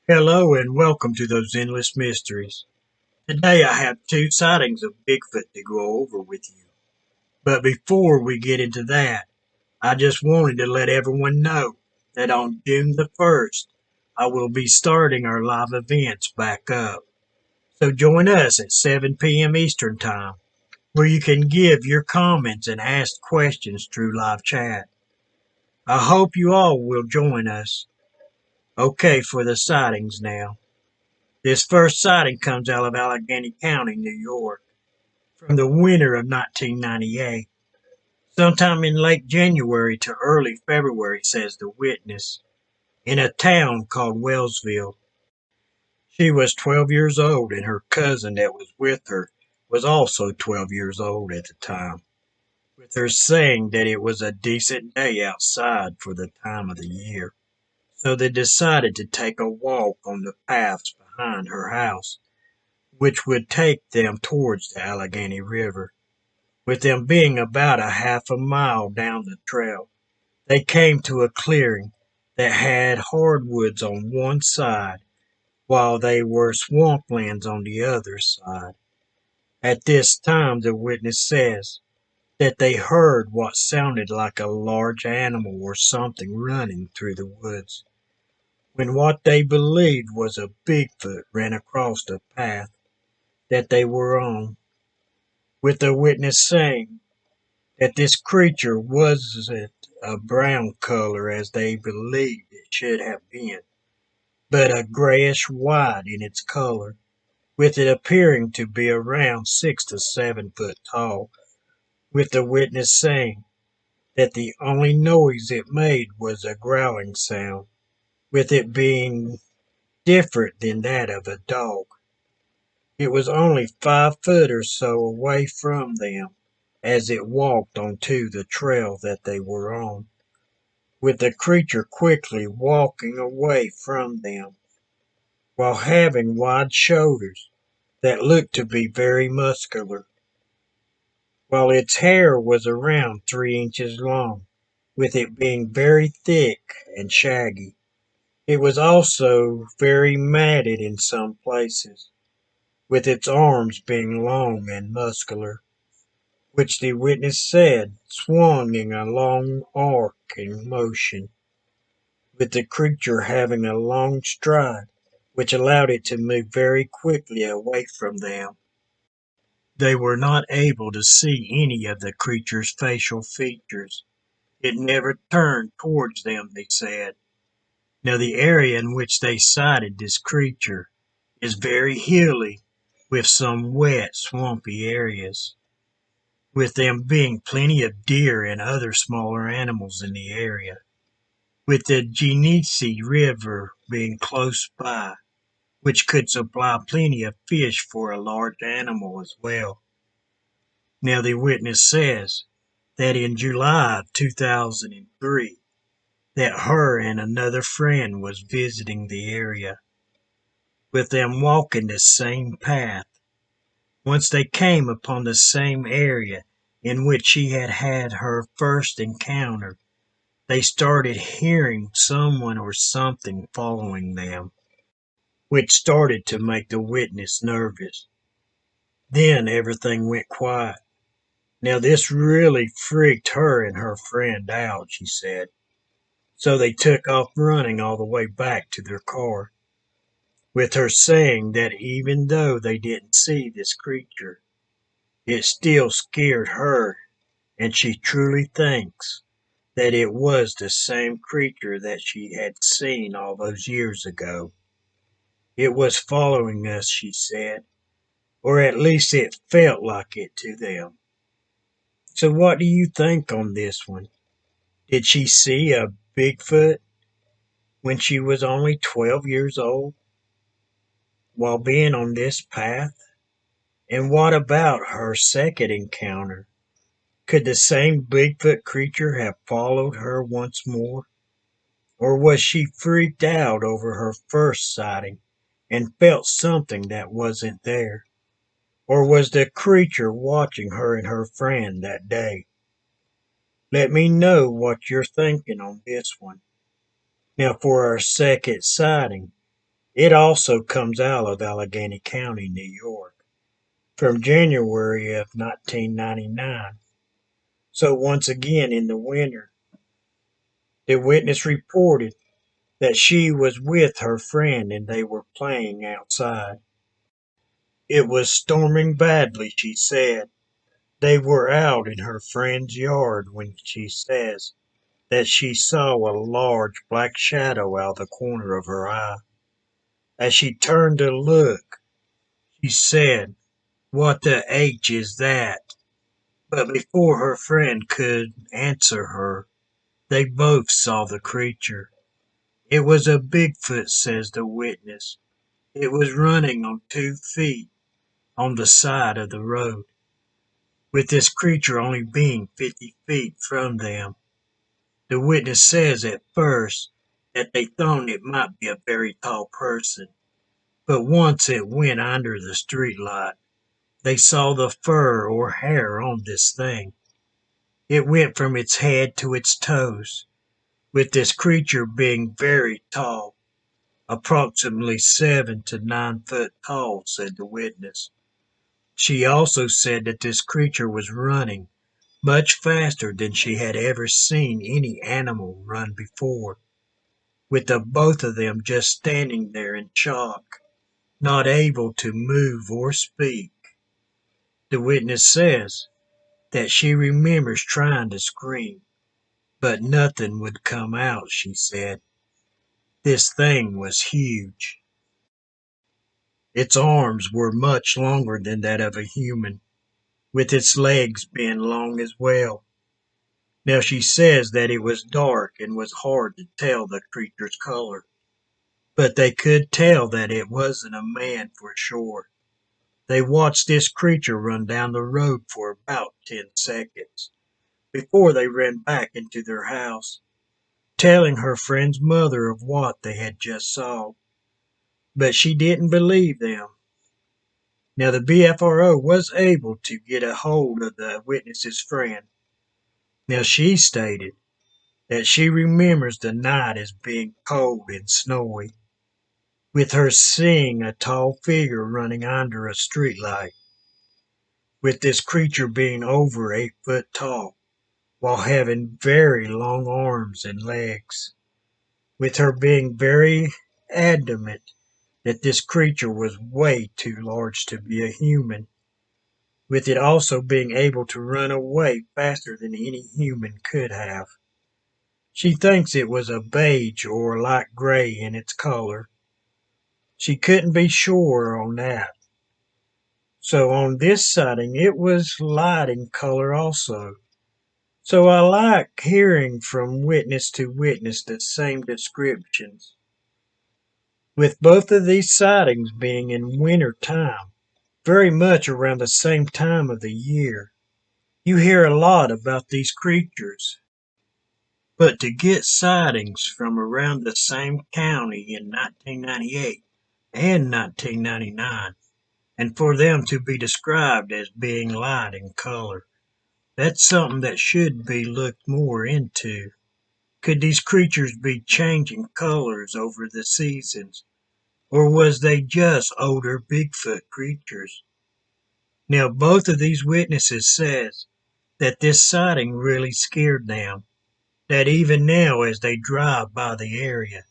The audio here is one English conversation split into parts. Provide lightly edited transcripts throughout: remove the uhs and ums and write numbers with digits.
Hello and welcome to those endless mysteries. Today I have two sightings of Bigfoot to go over with you. But before we get into that, I just wanted to let everyone know that on June the 1st, I will be starting our live events back up. So join us at 7 p.m. Eastern Time, where you can give your comments and ask questions through live chat. I hope you all will join us. Okay, for the sightings now. This first sighting comes out of Allegheny County, New York, from the winter of 1998. Sometime in late January to early February, says the witness, in a town called Wellsville. She was 12 years old, and her cousin that was with her was also 12 years old at the time, with her saying that it was a decent day outside for the time of the year. So they decided to take a walk on the paths behind her house, which would take them towards the Allegheny River. With them being about a half a mile down the trail, they came to a clearing that had hardwoods on one side, while they were swamplands on the other side. At this time, the witness says that they heard what sounded like a large animal or something running through the woods, when what they believed was a Bigfoot ran across the path that they were on, with the witness saying that this creature wasn't a brown color as they believed it should have been, but a grayish white in its color, with it appearing to be around 6 to 7 foot tall, with the witness saying that the only noise it made was a growling sound, with it being different than that of a dog. It was only 5 foot or so away from them as it walked onto the trail that they were on, with the creature quickly walking away from them, while having wide shoulders that looked to be very muscular, while its hair was around 3 inches long, with it being very thick and shaggy. It was also very matted in some places, with its arms being long and muscular, which the witness said swung in a long arc in motion, with the creature having a long stride, which allowed it to move very quickly away from them. They were not able to see any of the creature's facial features. It never turned towards them, they said. Now, the area in which they sighted this creature is very hilly, with some wet, swampy areas, with them being plenty of deer and other smaller animals in the area, with the Genesee River being close by, which could supply plenty of fish for a large animal as well. Now, the witness says that in July of 2003, that her and another friend was visiting the area, with them walking the same path. Once they came upon the same area in which she had had her first encounter, they started hearing someone or something following them, which started to make the witness nervous. Then everything went quiet. Now this really freaked her and her friend out, she said. So they took off running all the way back to their car, with her saying that even though they didn't see this creature, it still scared her, and she truly thinks that it was the same creature that she had seen all those years ago. It was following us, she said, or at least it felt like it to them. So what do you think on this one? Did she see a Bigfoot when she was only 12 years old while being on this path? And what about her second encounter? Could the same Bigfoot creature have followed her once more? Or was she freaked out over her first sighting and felt something that wasn't there? Or was the creature watching her and her friend that day? Let me know what you're thinking on this one. Now, for our second sighting, It also comes out of Allegheny County, New York, from January of 1999. So once again in the winter, the witness reported that she was with her friend and they were playing outside. It was storming badly, she said. They were out in her friend's yard when she says that she saw a large black shadow out of the corner of her eye. As she turned to look, she said, "What the H is that?" But before her friend could answer her, they both saw the creature. It was a Bigfoot, says the witness. It was running on 2 feet on the side of the road, with this creature only being 50 feet from them. The witness says at first that they thought it might be a very tall person, but once it went under the street light, they saw the fur or hair on this thing. It went from its head to its toes, with this creature being very tall, approximately 7 to 9 foot tall, said the witness. She also said that this creature was running much faster than she had ever seen any animal run before, with the both of them just standing there in shock, not able to move or speak. The witness says that she remembers trying to scream, but nothing would come out, she said. This thing was huge. Its arms were much longer than that of a human, with its legs being long as well. Now she says that it was dark and was hard to tell the creature's color, but they could tell that it wasn't a man for sure. They watched this creature run down the road for about 10 seconds before they ran back into their house, telling her friend's mother of what they had just saw. But she didn't believe them. Now the BFRO was able to get a hold of the witness's friend. Now she stated that she remembers the night as being cold and snowy, with her seeing a tall figure running under a streetlight, with this creature being over 8 foot tall, while having very long arms and legs, with her being very adamant that this creature was way too large to be a human, with it also being able to run away faster than any human could have. She thinks it was a beige or light gray in its color. She couldn't be sure on that. So on this sighting, it was light in color also. So I like hearing from witness to witness the same descriptions, with both of these sightings being in winter time, very much around the same time of the year. You hear a lot about these creatures, but to get sightings from around the same county in 1998 and 1999, and for them to be described as being light in color, that's something that should be looked more into. Could these creatures be changing colors over the seasons, or was they just older Bigfoot creatures? Now both of these witnesses says that this sighting really scared them, that even now as they drive by the area,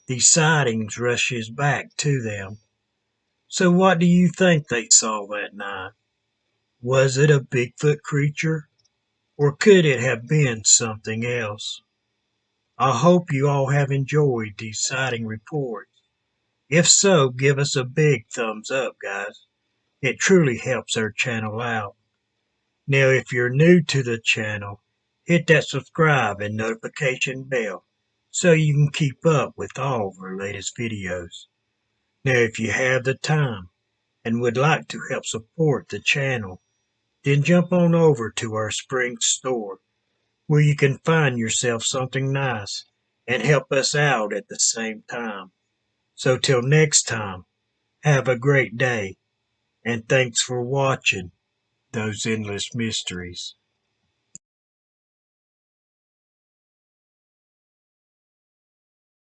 these sightings rushes back to them. So what do you think they saw that night? Was it a Bigfoot creature, or could it have been something else? I hope you all have enjoyed these sighting reports. If so, give us a big thumbs up, guys. It truly helps our channel out. Now, if you're new to the channel, hit that subscribe and notification bell so you can keep up with all of our latest videos. Now, if you have the time and would like to help support the channel, then jump on over to our spring store where you can find yourself something nice and help us out at the same time. So till next time, have a great day, and thanks for watching those endless mysteries.